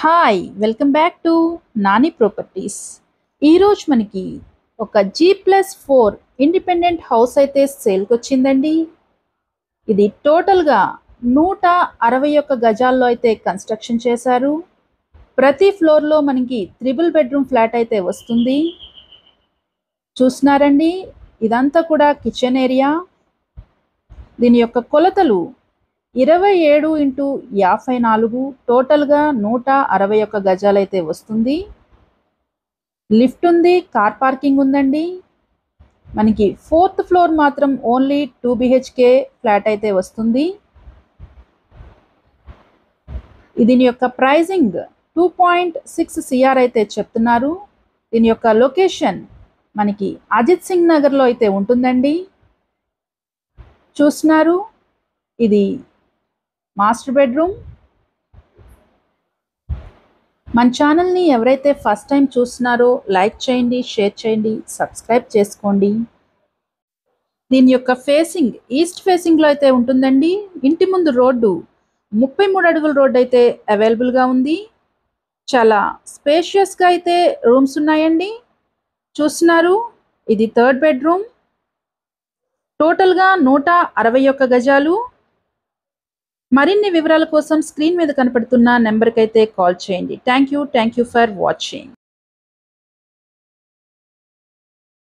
Hi, welcome back to Nani properties. ఈరోజు మనకి ఒక G+4 ఇండిపెండెంట్ హౌస్ అయితే సేల్కి వచ్చిందండి. ఇది టోటల్గా 161 గజాల్లో అయితే కన్స్ట్రక్షన్ చేశారు. ప్రతి ఫ్లోర్లో మనకి 3 బెడ్రూమ్ ఫ్లాట్ అయితే వస్తుంది. చూస్తున్నారండి, ఇదంతా కూడా కిచెన్ ఏరియా. దీని యొక్క కొలతలు 27x54, టోటల్గా 161 గజాలైతే వస్తుంది. లిఫ్ట్ ఉంది, కార్ పార్కింగ్ ఉందండి. మనకి 4th ఫ్లోర్ మాత్రం ఓన్లీ 2 BHK ఫ్లాట్ అయితే వస్తుంది. దీని యొక్క ప్రైజింగ్ 2.6 CR అయితే చెప్తున్నారు. దీని యొక్క లొకేషన్ మనకి అజిత్ సింగ్ నగర్లో అయితే ఉంటుందండి. చూస్తున్నారు, ఇది మాస్టర్ బెడ్రూమ్. మన ఛానల్ని ఎవరైతే ఫస్ట్ టైం చూస్తున్నారో లైక్ చేయండి, షేర్ చేయండి, సబ్స్క్రైబ్ చేసుకోండి. దీని యొక్క ఫేసింగ్ ఈస్ట్ ఫేసింగ్లో అయితే ఉంటుందండి. ఇంటి ముందు రోడ్డు 33 అడుగుల రోడ్డు అయితే అవైలబుల్గా ఉంది. చాలా స్పేషియస్గా అయితే రూమ్స్ ఉన్నాయండి. చూస్తున్నారు, ఇది 3rd బెడ్రూమ్. టోటల్గా 161 గజాలు. మరిన్ని వివరాల కోసం స్క్రీన్ మీద కనపడుతున్న నెంబర్కి అయితే కాల్ చేయండి. Thank you for watching.